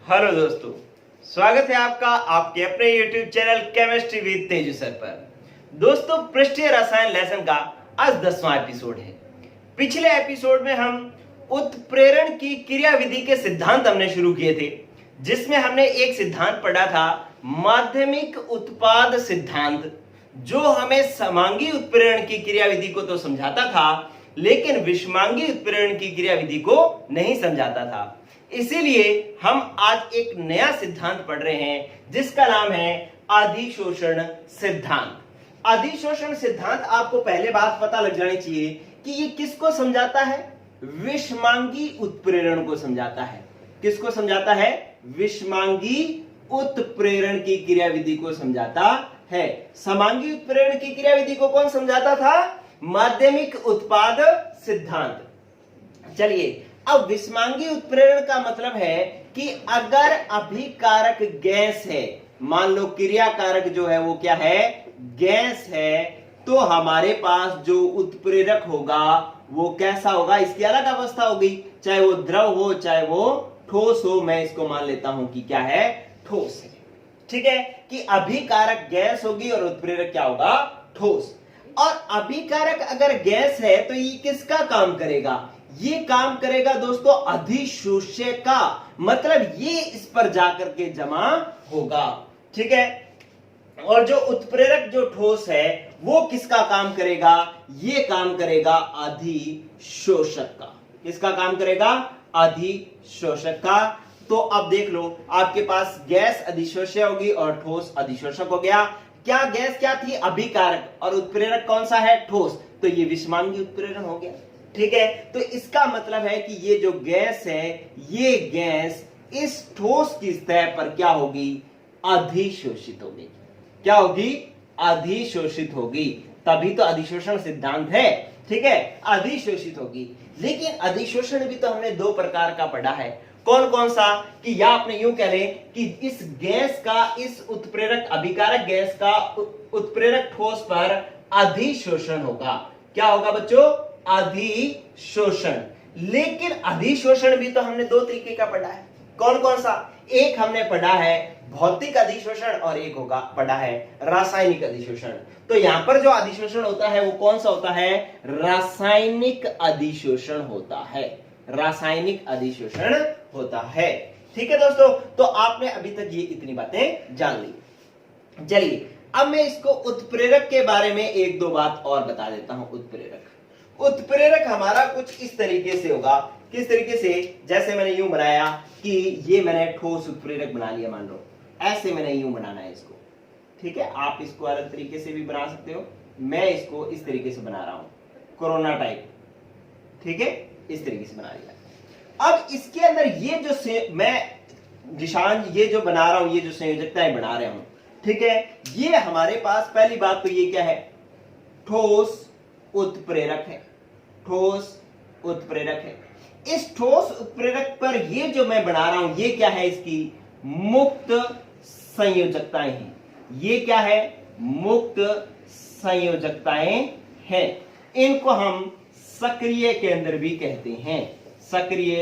Hello दोस्तों, स्वागत है आपका आपके अपने YouTube channel chemistry with Teju sir पर। दोस्तों, पृष्ठीय रसायन लेसन का आज 10वां एपिसोड है। पिछले एपिसोड में हम उत्प्रेरण की क्रिया विधि के सिद्धांत हमने शुरू किए थे, जिसमें हमने एक सिद्धांत पढ़ा था माध्यमिक उत्पाद सिद्धांत, जो हमें समांगी उत्प्रेरण की क्रिया विधि को तो समझाता था, लेकिन विषमांगी उत्प्रेरण की क्रिया विधि को नहीं समझाता था। इसीलिए हम आज एक नया सिद्धांत पढ़ रहे हैं, जिसका नाम है अधिशोषण सिद्धांत। अधिशोषण सिद्धांत आपको पहले बात पता लग जानी चाहिए कि ये किसको समझाता है? विषमांगी उत्प्रेरण को समझाता है। किसको समझाता है? विषमांगी उत्प्रेरण की क्रिया विधि को समझाता है। समांगी उत्प्रेरण की क्रिया विधि को कौन समझाता था? माध्यमिक उत्पाद सिद्धांत। चलिए, अब विषमांगी उत्प्रेरण का मतलब है कि अगर अभिकारक गैस है, मान लो क्रियाकारक जो है वो क्या है? गैस है, तो हमारे पास जो उत्प्रेरक होगा वो कैसा होगा? इसकी अलग अवस्था होगी, चाहे वो द्रव हो चाहे वो ठोस हो। मैं इसको मान लेता हूं कि क्या है? ठोस है। ठीक है, कि अभिकारक गैस होगी और उत्प्रेरक क्या होगा? ठोस। और अभिकारक अगर गैस है तो ये किसका काम करेगा? ये काम करेगा दोस्तों अधिशोष्य का, मतलब ये इस पर जाकर के जमा होगा। ठीक है, और जो उत्प्रेरक जो ठोस है वो किसका काम करेगा? ये काम करेगा अधिशोषक का। किसका काम करेगा? अधिशोषक का। तो अब देख लो, आपके पास गैस अधिशोष्य होगी और ठोस अधिशोषक हो गया। क्या गैस क्या थी? अभिकारक, और उत्प्रेरक कौन सा है? ठोस। तो ये विषमांगी उत्प्रेरण हो गया। ठीक है, तो इसका मतलब है कि ये जो गैस है, ये गैस इस ठोस की सतह पर क्या होगी? अधिशोषित होगी। क्या होगी? अधिशोषित होगी। तभी तो अधिशोषण सिद्धांत है। ठीक है, अधिशोषित होगी। लेकिन अधिशोषण भी तो हमने दो प्रकार का पढ़ा है। कौन कौन सा? कि या आपने यूं कह लें कि इस गैस का, इस उत्प्रेरक अभिकारक गैस का उत्प्रेरक ठोस पर अधिशोषण होगा। क्या होगा बच्चों? अधिशोषण। लेकिन अधिशोषण भी तो हमने दो तरीके का पढ़ा है। कौन कौन सा? एक हमने पढ़ा है भौतिक अधिशोषण और एक होगा पढ़ा है रासायनिक अधिशोषण। तो यहां पर जो अधिशोषण होता है वो कौन सा होता है? रासायनिक अधिशोषण होता है। रासायनिक अधिशोषण होता है। ठीक है दोस्तों, तो आपने अभी तक ये इतनी बातें जान ली। चलिए, अब मैं इसको उत्प्रेरक के बारे में एक दो बात और बता देता हूं। उत्प्रेरक हमारा कुछ इस तरीके से होगा। किस तरीके से? जैसे मैंने यूं बनाया कि ये मैंने ठोस उत्प्रेरक बना लिया, मान लो ऐसे मैंने यूं बनाना है इसको। ठीक है, आप इसको अलग तरीके से भी बना सकते हो। मैं इसको इस तरीके से बना रहा हूं, कोरोना टाइप। ठीक है, इस तरीके से बना लिया। अब इसके अंदर ये जो मैं निशान ये जो बना रहा हूं, ये जो संयोजकताएं बना रहा हूं, ठीक है, ये हमारे पास पहली बात तो ये क्या है? ठोस उत्प्रेरक है। ठोस उत्प्रेरक है। इस ठोस उत्प्रेरक पर ये जो मैं बना रहा हूं, ये क्या है? इसकी मुक्त संयोजकताएं हैं। ये क्या है? मुक्त संयोजकताएं हैं। इनको हम सक्रिय केंद्र भी कहते हैं। सक्रिय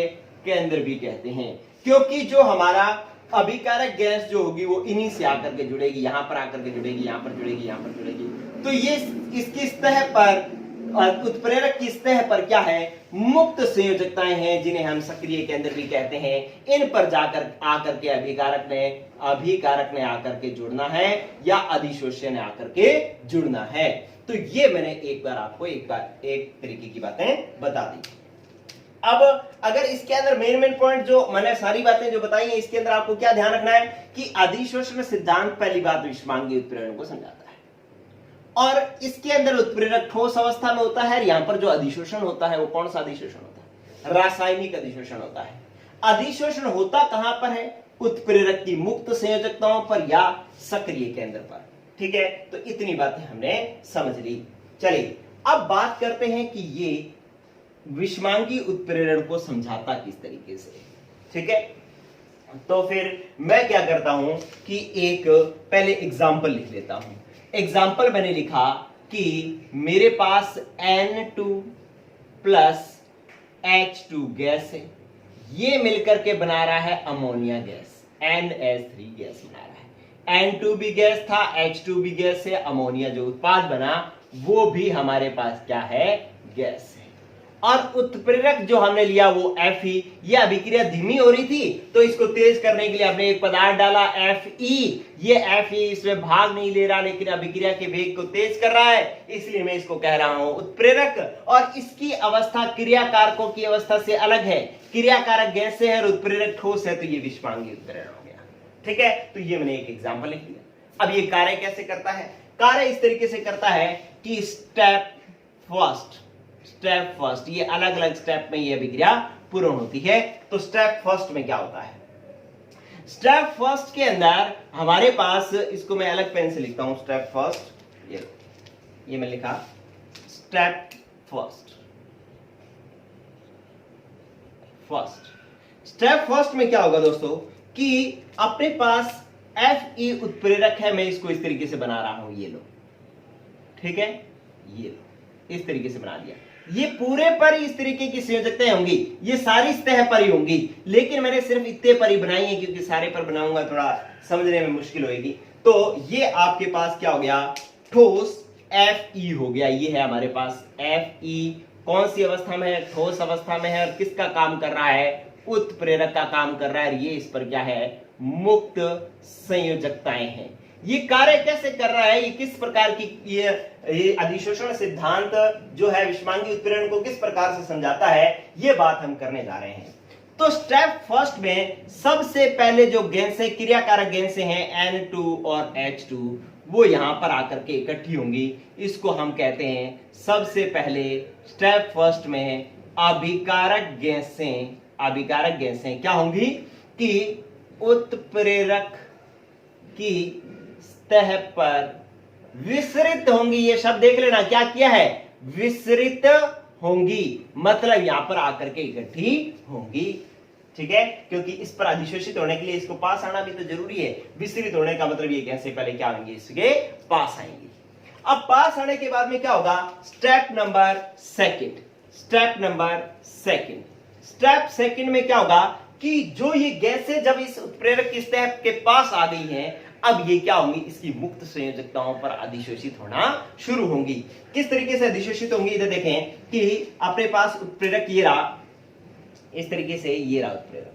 केंद्र भी कहते हैं, क्योंकि जो हमारा अभिकारक गैस जो होगी वो इन्हीं से आकर के जुड़ेगी, यहां पर आकर के जुड़ेगी, यहां पर जुड़ेगी, यहां पर जुड़ेगी। तो ये इसकी सतह पर, उत्प्रेरक की सतह पर क्या है? मुक्त संयोजकताएं हैं, जिन्हें हम सक्रिय केंद्र भी कहते हैं। इन पर जाकर आकर के अभिकारक ने आकर के जुड़ना है या अधिशोष्य ने आकर के जुड़ना है। तो ये मैंने एक बार आपको एक तरीके की बातें बता दी। अब अगर इसके अंदर मेन पॉइंट जो मैंने सारी बातें जो बताई हैं, इसके अंदर आपको क्या ध्यान रखना है कि अधिशोषण सिद्धांत पहली बात विषमांगी उत्प्रेरण को समझाता है, और इसके अंदर उत्प्रेरक ठोस अवस्था में होता है। यहां पर जो अधिशोषण होता है वो कौन सा अधिशोषण होता है? रासायनिक अधिशोषण होता है। अधिशोषण होता कहां पर है? उत्प्रेरक की मुक्त संयोजकताओं पर या सक्रिय केंद्र पर। ठीक है, तो इतनी बातें हमने समझ ली। चलिए, अब बात करते हैं कि ये विषमांगी उत्प्रेरण को समझाता किस तरीके से। ठीक है, तो फिर मैं क्या करता हूं कि एक पहले एग्जाम्पल लिख लेता हूं। एग्जाम्पल मैंने लिखा कि मेरे पास N2 प्लस H2 गैस है, ये मिलकर के बना रहा है अमोनिया गैस। NH3 गैस बना रहा है। N2 भी गैस था, H2 भी गैस है, अमोनिया जो उत्पाद बना वो भी हमारे पास क्या है, गैस है। और उत्प्रेरक जो हमने लिया वो Fe, ये अभिक्रिया धीमी हो रही थी तो इसको तेज करने के लिए हमने एक पदार्थ डाला Fe। ये Fe इसमें भाग नहीं ले रहा लेकिन अभिक्रिया के वेग को तेज कर रहा है, इसलिए मैं इसको कह रहा हूं उत्प्रेरक। और इसकी अवस्था क्रियाकारकों की अवस्था से अलग है, क्रियाकारक गैस है और उत्प्रेरक ठोस है, तो ये विषमांगी उत्प्रेरण हो गया। ठीक है, तो ये मैंने एक एग्जाम्पल लिख दिया। अब ये कार्य कैसे करता है, कार्य इस तरीके से करता है कि स्टेप फर्स्ट ये अलग अलग स्टेप में ये अभिक्रिया पूर्ण होती है। तो स्टेप फर्स्ट में क्या होता है, स्टेप फर्स्ट के अंदर हमारे पास, इसको मैं अलग पेन से लिखता हूं, स्टेप फर्स्ट, ये मैं लिखा स्टेप स्टेप फर्स्ट में क्या होगा दोस्तों कि अपने पास Fe उत्प्रेरक है, मैं इसको इस तरीके से बना रहा हूं, ये लो, ठीक है, ये लो, इस तरीके से बना दिया। ये पूरे पर इस तरीके की संयोजकताएं होंगी, ये सारी सतह पर ही होंगी, लेकिन मैंने सिर्फ इतने पर ही बनाई है क्योंकि सारे पर बनाऊंगा थोड़ा समझने में मुश्किल होगी। तो ये आपके पास क्या हो गया, ठोस Fe हो गया। ये है हमारे पास Fe, कौन सी अवस्था में है, ठोस अवस्था में है, और किसका काम कर रहा है, उत्प्रेरक का काम कर रहा है। ये इस पर क्या है, मुक्त संयोजकताएं हैं। ये कार्य कैसे कर रहा है, ये किस प्रकार की, ये अधिशोषण सिद्धांत जो है विषमांगी उत्प्रेरण को किस प्रकार से समझाता है, ये बात हम करने जा रहे हैं। तो स्टेप फर्स्ट में सबसे पहले जो गैसें, क्रियाकारक गैसें हैं N2 और H2, वो यहां पर आकर के इकट्ठी होंगी। इसको हम कहते हैं सबसे पहले स्टेप फर्स्ट में अभिकारक गैसें क्या होंगी कि उत्प्रेरक की सतह पर विसरित होंगी। ये शब्द देख लेना, क्या किया है, विसरित होंगी, मतलब यहां पर आकर के इकट्ठी होंगी। ठीक है, क्योंकि इस पर अधिशोषित होने के लिए इसको पास आना भी तो जरूरी है। विसरित होने का मतलब ये कैसे, पहले क्या होंगे, इसके पास आएंगे। अब पास आने के बाद में क्या होगा, स्टेप नंबर सेकंड में क्या होगा कि जो ये गैसें जब इस उत्प्रेरक की सतह के पास आ गई हैं, अब ये क्या होंगी, इसकी मुक्त संयोजकताओं पर अधिशोषित होना शुरू होंगी। किस तरीके से अधिशोषित होंगी, इधर देखें कि अपने पास उत्प्रेरक ये रहा, इस तरीके से ये रहा उत्प्रेरक।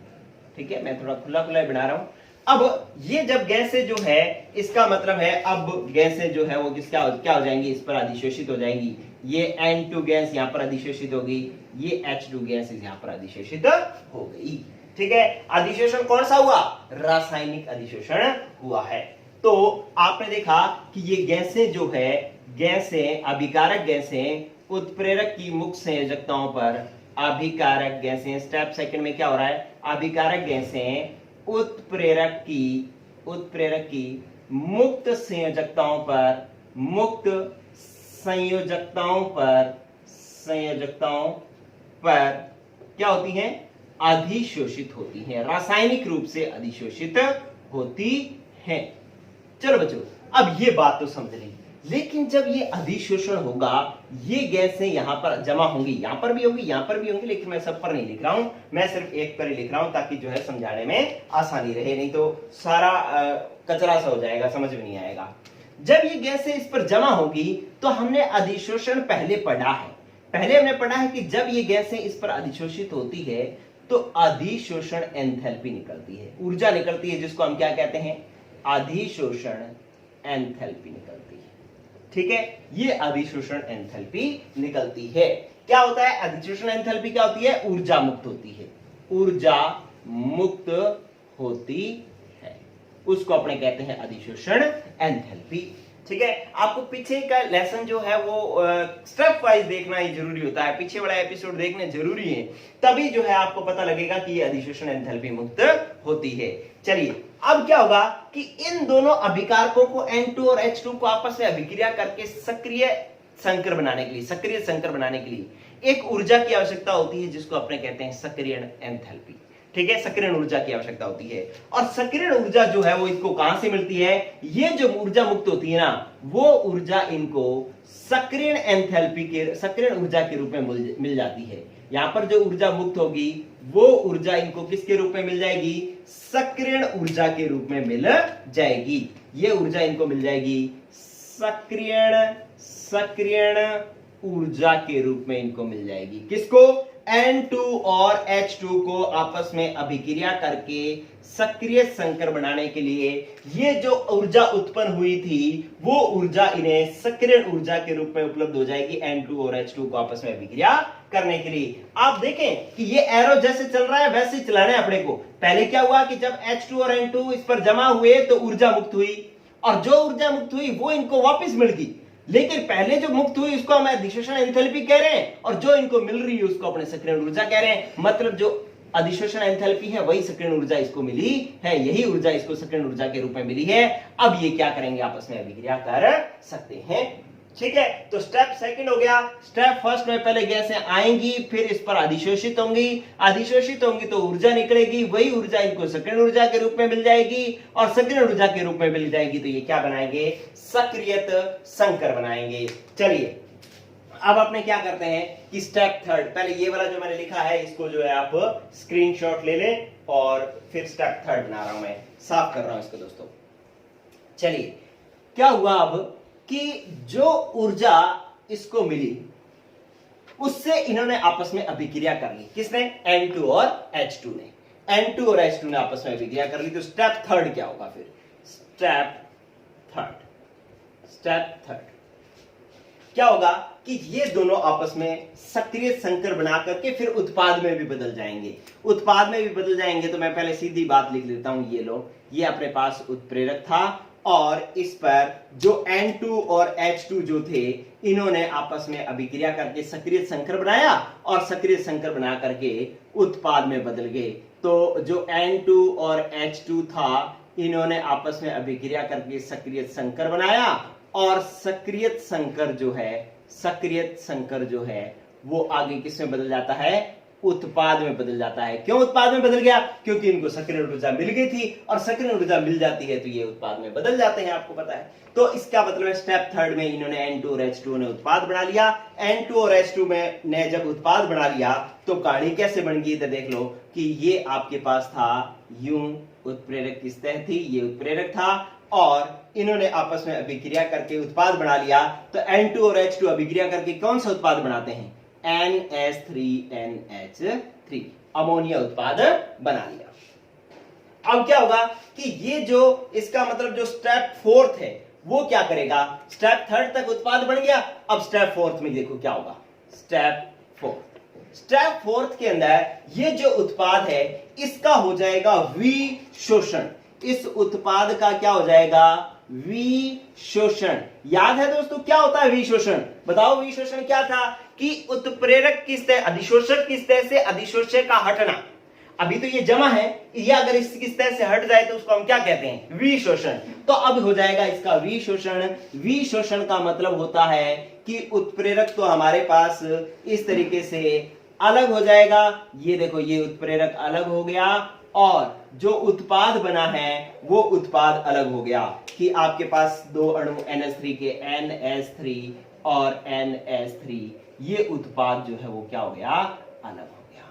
ठीक है, मैं थोड़ा खुला खुला बना रहा हूं। अब ये जब गैसें जो है, इसका मतलब है अब गैसें जो है वो क्या हो जाएंगी, इस पर अधिशोषित हो जाएंगी। ये N2 गैस यहां पर अधिशोषित होगी, ये H2 गैस यहां पर अधिशोषित हो गई। ठीक है, अधिशोषण कौन सा हुआ, रासायनिक अधिशोषण हुआ है। तो आपने देखा कि ये गैसें जो है, गैसें अभिकारक गैसें उत्प्रेरक की मुक्त संयोजकताओं पर, अभिकारक गैसें स्टेप सेकंड में क्या हो रहा है, अभिकारक गैसें उत्प्रेरक की मुक्त संयोजकताओं पर क्या होती हैं, अधिशोषित होती हैं, रासायनिक रूप से अधिशोषित होती हैं। चलो बच्चों, अब ये बात तो समझ ली, लेकिन जब ये अधिशोषण होगा, ये गैसें यहां पर जमा होंगी, यहां पर भी होंगी, यहां पर भी होंगी, लेकिन मैं सब पर नहीं लिख रहा हूं, मैं सिर्फ एक पर ही लिख रहा हूं ताकि जो है समझाने में आसानी रहे, नहीं तो सारा कचरा सा हो जाएगा, समझ में नहीं आएगा। जब ये गैसें इस पर जमा होगी तो हमने अधिशोषण पहले पढ़ा है कि जब ये गैसें इस पर अधिशोषित होती है तो अधिशोषण एंथैल्पी निकलती है, ऊर्जा निकलती है, जिसको हम क्या कहते हैं, अधिशोषण एंथैल्पी निकलती है। ठीक है, ये अधिशोषण एंथैल्पी निकलती है। क्या होता है, अधिशोषण एंथैल्पी क्या होती है, ऊर्जा मुक्त होती है, उसको अपने कहते हैं अधिशोषण एंथैल्पी। ठीक है, आपको पीछे का लेसन जो है वो स्टेप वाइज देखना ही जरूरी होता है, पीछे वाला एपिसोड देखने जरूरी है, तभी जो है आपको पता लगेगा कि ये अधिशोषण एंथैल्पी मुक्त होती है। चलिए, अब क्या होगा कि इन दोनों अभिकारकों को N2 और H2 को आपस में अभिक्रिया करके सक्रिय संकर बनाने के लिए एक ऊर्जा की आवश्यकता होती है, जिसको अपने कहते हैं सक्रियण एंथैल्पी। ठीक है, सक्रियण ऊर्जा की आवश्यकता होती है, और सक्रियण ऊर्जा जो है वो इसको कहां से मिलती है, ये जो ऊर्जा मुक्त होती है ना, वो ऊर्जा इनको सक्रियण ऊर्जा के रूप में मिल जाती है। यहां पर जो ऊर्जा मुक्त होगी वो ऊर्जा इनको किसके रूप में मिल जाएगी? सक्रियण ऊर्जा के रूप में मिल जाएगी। ये ऊर्जा इनको मिल जाएगी सक्रियण ऊर्जा के रूप में इनको मिल जाएगी। किसको? N2 और H2 को आपस में अभिक्रिया करके सक्रिय संकर बनाने के लिए ये जो ऊर्जा उत्पन्न हुई थी वो ऊर्जा इन्हें सक्रिय ऊर्जा के रूप में उपलब्ध हो जाएगी N2 और H2 को आपस में अभिक्रिया करने के लिए। आप देखें कि ये एरो जैसे चल रहा है वैसे ही चलाना है अपने को। पहले क्या हुआ कि जब H2 और N2 इस पर जमा हुए तो ऊर्जा मुक्त हुई, और जो ऊर्जा मुक्त हुई वो इनको वापस मिल गई। लेकिन पहले जो मुक्त हुई उसको हम अधिशोषण एंथैल्पी कह रहे हैं, और जो इनको मिल रही है उसको अपने सक्रिय ऊर्जा कह रहे हैं। मतलब जो अधिशोषण एंथैल्पी है वही सक्रिय ऊर्जा इसको मिली है, यही ऊर्जा इसको सक्रिय ऊर्जा के रूप में मिली है। अब ये क्या करेंगे? आपस में अभिक्रिया कर सकते हैं। ठीक है, तो स्टेप सेकंड हो गया। स्टेप फर्स्ट में पहले गैसें आएंगी, फिर इस पर अधिशोषित होंगी तो ऊर्जा निकलेगी, वही ऊर्जा इनको सक्रिय ऊर्जा के रूप में मिल जाएगी, और सक्रिय ऊर्जा के रूप में मिल जाएगी तो ये क्या बनाएंगे? सक्रियत संकर बनाएंगे। चलिए अब अपने क्या करते हैं कि स्टेप थर्ड, पहले ये वाला जो मैंने लिखा है इसको जो है आप स्क्रीनशॉट ले लें, और फिर स्टेप थर्ड बना रहा हूं, मैं साफ कर रहा हूं इसको दोस्तों। चलिए क्या हुआ अब कि जो ऊर्जा इसको मिली उससे इन्होंने आपस में अभिक्रिया कर ली। किसने? N2 और H2 ने। N2 और H2 ने आपस में अभिक्रिया कर ली। तो स्टेप थर्ड क्या होगा फिर? स्टेप थर्ड क्या होगा कि ये दोनों आपस में सक्रिय संकर बना करके फिर उत्पाद में भी बदल जाएंगे। तो मैं पहले सीधी बात लिख लेता हूं। ये लो, ये अपने पास उत्प्रेरक था, और इस पर जो N2 और H2 जो थे इन्होंने आपस में अभिक्रिया करके सक्रिय संकर बनाया, और सक्रिय संकर बना करके उत्पाद में बदल गए। तो जो N2 और H2 था इन्होंने आपस में अभिक्रिया करके सक्रिय संकर बनाया, और सक्रिय संकर जो है वो आगे किस में बदल जाता है? उत्पाद में बदल जाता है। क्यों उत्पाद में बदल गया? क्योंकि इनको सक्रिय ऊर्जा मिल गई थी, और सक्रिय ऊर्जा मिल जाती है तो ये उत्पाद में बदल जाते हैं, आपको पता है। तो इसका मतलब है स्टेप थर्ड में इन्होंने N2 और H2 ने उत्पाद बना लिया। N2 और H2 में ने जब उत्पाद बना लिया तो कहानी कैसे बन गई? तो देख लो कि ये आपके पास था यूं, उत्प्रेरक की सतह थी, ये उत्प्रेरक था, और इन्होंने आपस में अभिक्रिया करके उत्पाद बना लिया। तो N2 और H2 अभिक्रिया करके कौन सा उत्पाद बनाते हैं? NH3NH3, अमोनिया उत्पाद बना लिया। अब क्या होगा कि ये जो इसका मतलब जो स्टेप फोर्थ है वो क्या करेगा? स्टेप थर्ड तक उत्पाद बन गया, अब स्टेप फोर्थ में देखो क्या होगा। स्टेप फोर्थ के अंदर ये जो उत्पाद है इसका हो जाएगा विशोषण। इस उत्पाद का क्या हो जाएगा? विशोषण। याद है दोस्तों क्या होता है विशोषण? बताओ विशोषण क्या था? कि उत्प्रेरक की सतह, अधिशोषक की सतह से अधिशोषक का हटना। अभी तो ये जमा है, ये अगर इसकी सतह से हट जाए तो उसको हम क्या कहते हैं? विशोषण। तो अब हो जाएगा इसका विशोषण। विशोषण का मतलब होता है कि उत्प्रेरक तो हमारे पास इस तरीके से अलग हो जाएगा। ये देखो, ये उत्प्रेरक अलग हो गया, और जो उत्पाद बना है वो उत्पाद अलग हो गया। कि आपके पास दो अणु NH3 के NH3 और NH3, ये उत्पाद जो है वो क्या हो गया? अलग हो गया।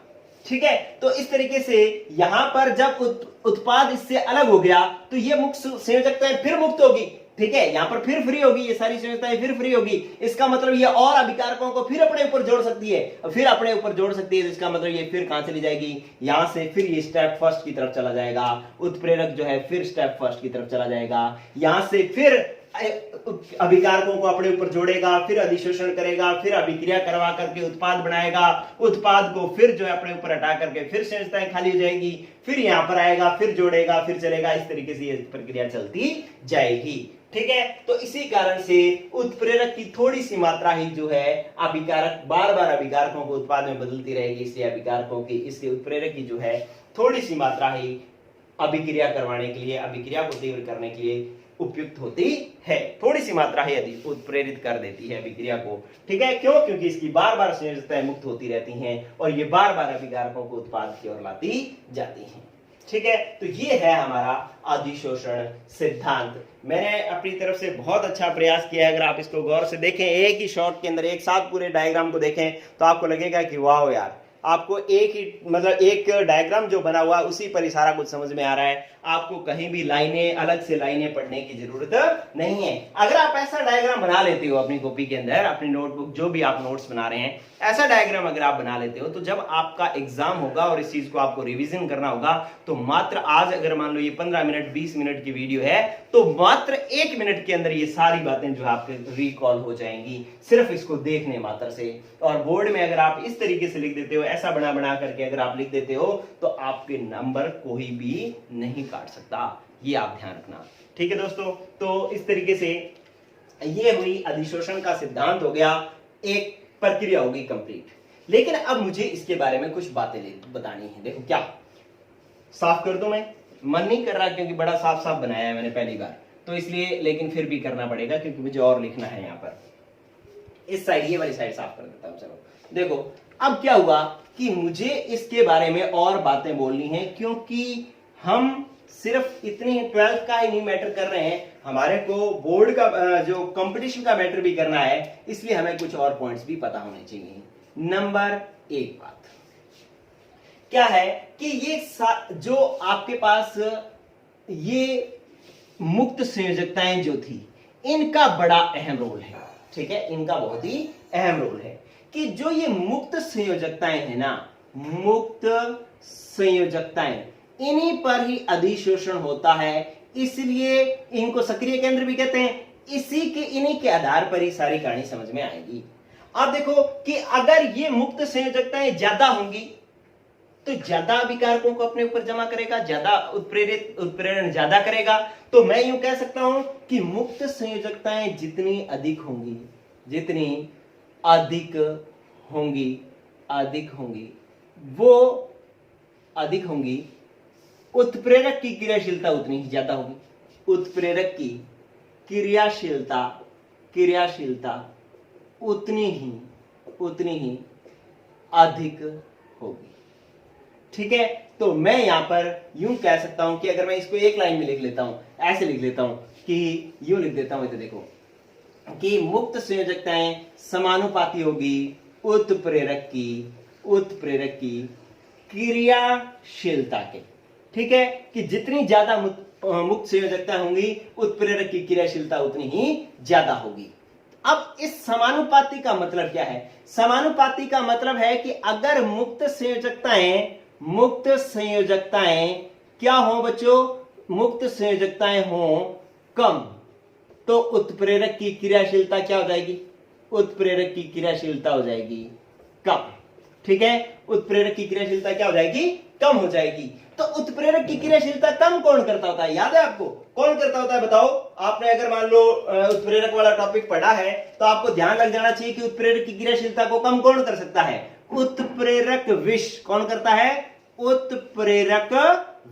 ठीक है, तो इस तरीके से यहां पर जब उत्पाद इससे अलग हो गया तो ये मुक्त संयोजकताएं फिर मुक्त होगी। ठीक है, यहां पर फिर फ्री होगी, ये सारी संयोजकताएं फिर फ्री होगी। इसका मतलब ये और अभिकारकों को फिर अपने ऊपर जोड़ सकती है, फिर अपने ऊपर जोड़ सकती है। तो इसका मतलब ये फिर कहां चली जाएगी? यहां से फिर ये स्टेप फर्स्ट की तरफ चला जाएगा। उत्प्रेरक जो है फिर स्टेप फर्स्ट की तरफ चला जाएगा। यहां से फिर अभिकारकों को अपने ऊपर जोड़ेगा, फिर अधिशोषण करेगा, फिर अभिक्रिया करवा करके उत्पाद बनाएगा। उत्पाद को फिर जो है अपने ऊपर हटा करके फिर संयोजकताएं खाली हो जाएगी, फिर यहां पर आएगा, फिर जोड़ेगा, फिर चलेगा। इस तरीके से ये प्रक्रिया चलती जाएगी। ठीक है, तो इसी कारण से उत्प्रेरक की थोड़ी सी मात्रा ही जो है अभिकारक, बार बार अभिकारकों को उत्पाद में बदलती रहेगी, इसलिए अभिकारकों की, इसलिए उत्प्रेरक की जो है थोड़ी सी मात्रा ही अभिक्रिया करवाने के लिए, अभिक्रिया को तीव्र करने के लिए उपयुक्त होती है। थोड़ी सी मात्रा ही अधिक उत्प्रेरित कर देती है अभिक्रिया को। ठीक है, क्यों? क्योंकि इसकी बार बार संयोजकताएं मुक्त होती रहती हैं, और ये बार बार अभिकारकों को उत्पाद की ओर लाती जाती हैं। ठीक है, तो ये है हमारा अधिशोषण सिद्धांत। मैंने अपनी तरफ से बहुत अच्छा प्रयास किया है। अगर आप इसको गौर से देखें, एक ही शॉट के अंदर एक साथ पूरे डायग्राम को देखें तो आपको लगेगा कि वाह यार, आपको एक ही मतलब एक डायग्राम जो बना हुआ उसी पर ही सारा कुछ समझ में आ रहा है, आपको कहीं भी लाइनें अलग से लाइनें पढ़ने की जरूरत नहीं है। अगर आप ऐसा डायग्राम बना लेते हो अपनी कॉपी के अंदर, अपनी नोटबुक जो भी आप नोट्स बना रहे हैं, ऐसा डायग्राम अगर आप बना लेते हो तो जब आपका एग्जाम होगा और इस चीज को आपको रिवीजन करना होगा तो मात्र आज अगर मान लो ये 15 मिनट 20 मिनट की वीडियो है तो मात्र 1 मिनट के अंदर ये सारी बातें जो आपके रिकॉल हो जाएंगी सिर्फ इसको देखने मात्र से। और बोर्ड में अगर आप इस तरीके से लिख देते हो, ऐसा बना बना करके अगर आप लिख देते हो तो आपके नंबर कोई भी नहीं काट सकता, ये आप ध्यान रखना। ठीक है दोस्तों, तो इस तरीके से ये हुई अधिशोषण का सिद्धांत हो गया, एक प्रक्रिया होगी कंप्लीट। लेकिन अब मुझे इसके बारे में कुछ बातें बतानी है। देखो क्या साफ कर दूं, मैं मन नहीं कर रहा क्योंकि बड़ा साफ साफ बनाया है मैंने पहली बार, तो इसलिए लेकिन फिर भी करना पड़ेगा क्योंकि मुझे और लिखना है। यहाँ पर इस साइड, ये वाली साइड साफ कर देता हूं। चलो देखो अब क्या हुआ कि मुझे इसके बारे में और बातें बोलनी है क्योंकि हम सिर्फ इतनी 12th का ही नहीं मैटर कर रहे हैं, हमारे को बोर्ड का जो कंपटीशन का मैटर भी करना है, इसलिए हमें कुछ और पॉइंट्स भी पता होने चाहिए। नंबर 1 बात क्या है कि ये जो आपके पास ये मुक्त संयोजकताएं जो थी इनका बड़ा अहम रोल है। ठीक है, इनका बहुत ही अहम रोल है कि जो ये मुक्त संयोजकताएं है ना, मुक्त संयोजकताएं, इन्हीं पर ही अधिशोषण होता है, इसलिए इनको सक्रिय केंद्र भी कहते हैं। इसी के इन्हीं के आधार पर ही सारी कहानी समझ में आएगी। अब देखो कि अगर ये मुक्त संयोजकताएं ज्यादा होंगी तो ज्यादा अभिकारकों को अपने ऊपर जमा करेगा, ज्यादा उत्प्रेरण ज्यादा करेगा। तो मैं यूं कह सकता हूं कि मुक्त संयोजकताएं जितनी अधिक होंगी, जितनी अधिक होंगी वो अधिक होंगी, उत्प्रेरक की क्रियाशीलता उतनी ही ज्यादा होगी। उत्प्रेरक की क्रियाशीलता उतनी ही अधिक होगी। ठीक है, तो मैं यहां पर यूं कह सकता हूं कि अगर मैं इसको एक लाइन में लिख लेता हूं, ऐसे लिख लेता हूं कि यूं लिख देता हूं, तो देखो कि मुक्त संयोजकताएं समानुपाती होगी उत्प्रेरक की क्रियाशीलता के। ठीक है, कि जितनी ज्यादा मुक्त संयोजकता होंगी उत्प्रेरक की क्रियाशीलता उतनी ही ज्यादा होगी। अब इस समानुपाती का मतलब क्या है? समानुपाती का मतलब है कि अगर मुक्त संयोजकताएं क्या हो बच्चों, मुक्त संयोजकताएं हो कम, तो उत्प्रेरक की क्रियाशीलता क्या हो जाएगी? उत्प्रेरक की क्रियाशीलता हो जाएगी कम। ठीक है, उत्प्रेरक की क्रियाशीलता क्या हो जाएगी? कम हो जाएगी। तो उत्प्रेरक की क्रियाशीलता कम कौन करता होता है? याद है आपको? कौन करता होता है बताओ? आपने अगर मान लो उत्प्रेरक वाला टॉपिक पढ़ा है तो आपको ध्यान लग जाना चाहिए कि उत्प्रेरक की क्रियाशीलता को कम कौन कर सकता है? उत्प्रेरक विष। कौन करता है? उत्प्रेरक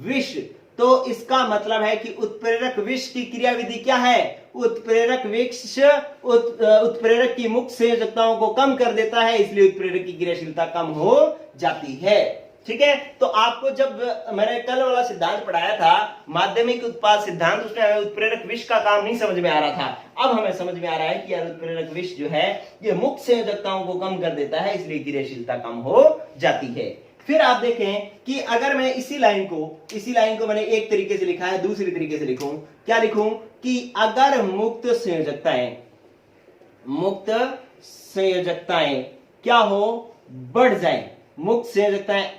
विष। तो इसका मतलब है कि उत्प्रेरक विष की क्रियाविधि क्या है? उत्प्रेरक विष उत्प्रेरक की मुक्त संयोजकताओं को कम कर देता है, इसलिए उत्प्रेरक की क्रियाशीलता कम हो जाती है। ठीक है, तो आपको जब मैंने कल वाला सिद्धांत पढ़ाया था, माध्यमिक उत्पाद सिद्धांत, उसमें हमें उत्प्रेरक विष का काम नहीं समझ में आ रहा था। अब हमें समझ में आ रहा है कि यार उत्प्रेरक विष जो है ये मुक्त संयोजकताओं को कम कर देता है, इसलिए क्रियाशीलता कम हो जाती है। फिर आप देखें कि अगर मैं इसी लाइन को मैंने एक तरीके से लिखा है, दूसरी तरीके से लिखूं, क्या लिखूं कि अगर मुक्त संयोजकताएं क्या हो? बढ़ जाए, मुक्त संयोजकताएं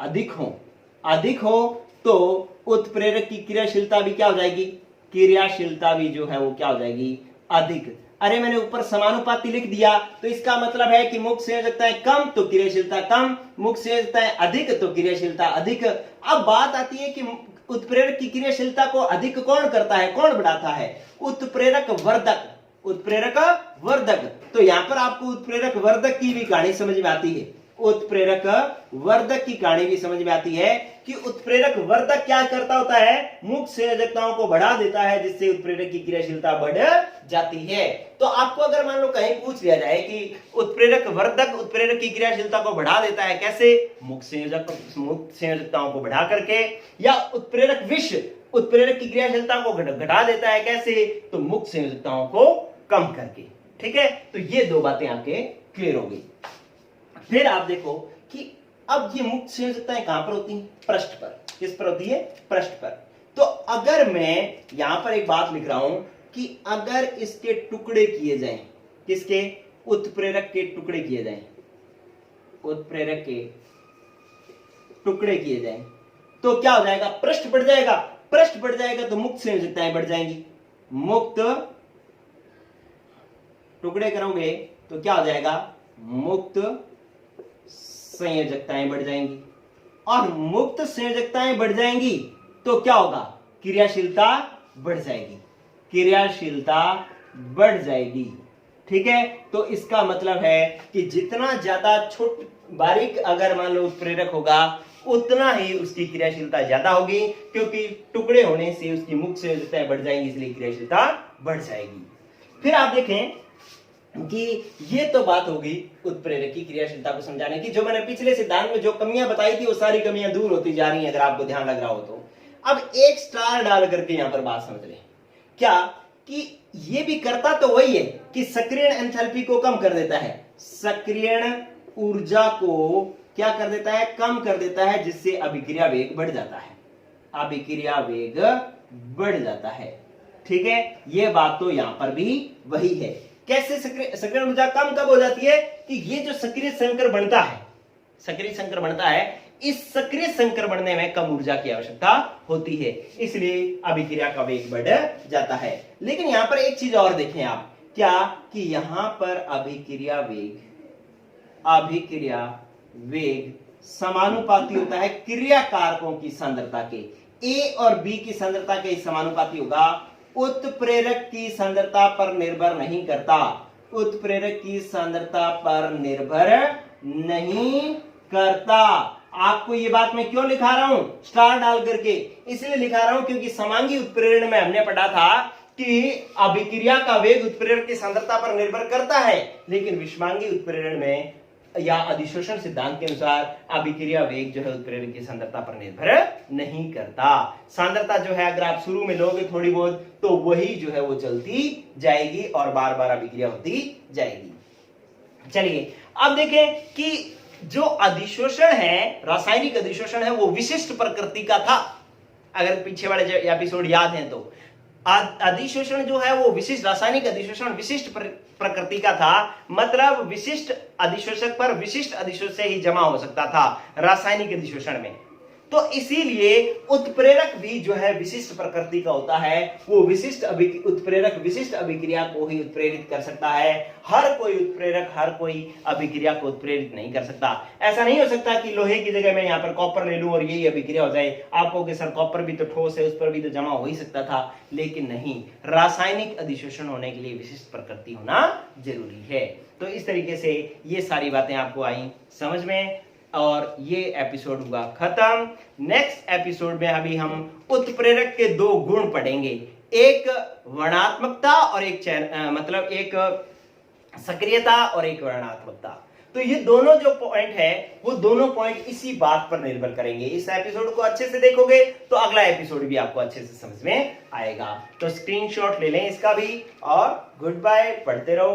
अधिक हो तो उत्प्रेरक की क्रियाशीलता भी क्या हो जाएगी? क्रियाशीलता भी जो है वो क्या हो जाएगी? अधिक। अरे मैंने ऊपर समानुपाती लिख दिया, तो इसका मतलब है कि मुक्त संयोजकताएं कम तो क्रियाशीलता कम, मुक्त संयोजकताएं अधिक तो क्रियाशीलता अधिक। अब बात आती है कि उत्प्रेरक की क्रियाशीलता को अधिक कौन करता है, कौन बढ़ाता है? उत्प्रेरक वर्धक। तो यहां पर आपको उत्प्रेरक वर्धक की भी कहानी समझ में आती है, उत्प्रेरक वर्धक की कहानी भी समझ में आती है कि उत्प्रेरक वर्धक क्या करता होता है? मुक्त संयोजकताओं को बढ़ा देता है, जिससे उत्प्रेरक की क्रियाशीलता बढ़ जाती है। तो आपको अगर मान लो कहीं पूछ लिया जाए कि उत्प्रेरक वर्धक उत्प्रेरक की क्रियाशीलता को बढ़ा देता है, कैसे? मुक्त संयोजकताओं को बढ़ा करके, या उत्प्रेरक विष उत्प्रेरक की क्रियाशीलता को घटा देता है, कैसे? तो मुक्त संयोजकताओं को कम करके। ठीक है, तो ये दो बातें आपके क्लियर हो गई। फिर आप देखो कि अब ये मुक्त संयोजकताएं कहां पर होती हैं? पृष्ठ पर। किस पर होती है? पृष्ठ पर। तो अगर मैं यहां पर एक बात लिख रहा हूं कि अगर इसके टुकड़े किए जाएं, किसके? उत्प्रेरक के टुकड़े किए जाएं, उत्प्रेरक के टुकड़े किए जाएं, तो क्या हो जाएगा? पृष्ठ बढ़ जाएगा। पृष्ठ बढ़ जाएगा तो मुक्त संयोजकताएं बढ़ जाएंगी। मुक्त टुकड़े करोगे तो क्या हो जाएगा? मुक्त संयोजकताएं बढ़ जाएंगी। और मुक्त संयोजकताएं बढ़ जाएंगी तो क्या होगा? क्रियाशीलता बढ़ जाएगी, क्रियाशीलता बढ़ जाएगी। ठीक है, तो इसका मतलब है कि जितना ज्यादा छोट बारीक अगर मान लो उत्प्रेरक होगा उतना ही उसकी क्रियाशीलता ज्यादा होगी, क्योंकि टुकड़े होने से उसकी मुक्त संयोजकताएं बढ़ जाएंगी, इसलिए क्रियाशीलता बढ़ जाएगी। फिर आप देखें कि ये तो बात होगी उत्प्रेरक की क्रियाशीलता को समझाने की। जो मैंने पिछले सिद्धांत में जो कमियां बताई थी वो सारी कमियां दूर होती जा रही हैं, अगर आपको ध्यान लग रहा हो तो। अब एक स्टार डाल करके यहां पर बात समझ लें, क्या कि ये भी करता तो वही है कि सक्रियण एंथैल्पी को कम कर देता है, सक्रियण ऊर्जा को क्या कर देता है? कम कर देता है, जिससे अभिक्रिया वेग बढ़ जाता है, अभिक्रिया वेग बढ़ जाता है। ठीक है, ये बात तो यहां पर भी वही है। कैसे सक्रियण ऊर्जा कम कब हो जाती है? कि ये जो सक्रिय संकर बनता है, सक्रिय संकर बनता है, इस सक्रिय संकर बनने में कम ऊर्जा की आवश्यकता होती है, इसलिए अभिक्रिया का वेग बढ़ जाता है। लेकिन यहां पर एक चीज और देखें आप, क्या कि यहां पर अभिक्रिया वेग समानुपाती होता है क्रिया कारकों की सांद्रता के। ए और बी की सांद्रता के समानुपाती होगा, उत्प्रेरक की सांद्रता पर निर्भर नहीं करता, उत्प्रेरक की सांद्रता पर निर्भर नहीं करता। आपको ये बात मैं क्यों लिखा रहा हूं स्टार डाल करके? इसलिए लिखा रहा हूं क्योंकि समांगी उत्प्रेरण में हमने पढ़ा था कि अभिक्रिया का वेग उत्प्रेरक की सांद्रता पर निर्भर करता है, लेकिन विषमांगी उत्प्रेरण में या अधिशोषण सिद्धांत के अनुसार अभिक्रिया वेग जो है उत्प्रेरक की सांद्रता पर निर्भर नहीं करता। सांद्रता जो है अगर आप शुरू में लोगे थोड़ी बहुत तो वही जो है वो चलती जाएगी और बार बार अभिक्रिया होती जाएगी। चलिए अब देखें कि जो अधिशोषण है, रासायनिक अधिशोषण है, वो विशिष्ट प्रकृति का था। अगर पीछे वाले एपिसोड याद हैं तो अधिशोषण जो है वो विशिष्ट, रासायनिक अधिशोषण विशिष्ट प्रकृति का था, मतलब विशिष्ट अधिशोषक पर विशिष्ट अधिशोषक से ही जमा हो सकता था रासायनिक अधिशोषण में। तो इसीलिए उत्प्रेरक भी जो है विशिष्ट प्रकृति का होता है, वो विशिष्ट उत्प्रेरक विशिष्ट अभिक्रिया को ही उत्प्रेरित कर सकता है। हर कोई उत्प्रेरक हर कोई अभिक्रिया को उत्प्रेरित नहीं कर सकता। ऐसा नहीं हो सकता कि लोहे की जगह मैं यहाँ पर कॉपर ले लूं और यही अभिक्रिया हो जाए। आप कहोगे सर कॉपर भी तो ठोस है, उस पर भी तो जमा हो ही सकता था, लेकिन नहीं, रासायनिक अधिशोषण होने के लिए विशिष्ट प्रकृति होना जरूरी है। तो इस तरीके से ये सारी बातें आपको आई समझ में और ये एपिसोड हुआ खत्म। नेक्स्ट एपिसोड में अभी हम उत्प्रेरक के दो गुण पढ़ेंगे, एक वर्णात्मकता और एक मतलब एक सक्रियता और एक वर्णात्मकता। तो ये दोनों जो पॉइंट है वो दोनों पॉइंट इसी बात पर निर्भर करेंगे। इस एपिसोड को अच्छे से देखोगे तो अगला एपिसोड भी आपको अच्छे से समझ में आएगा। तो स्क्रीनशॉट ले लें इसका भी और गुड बाय, पढ़ते रहो।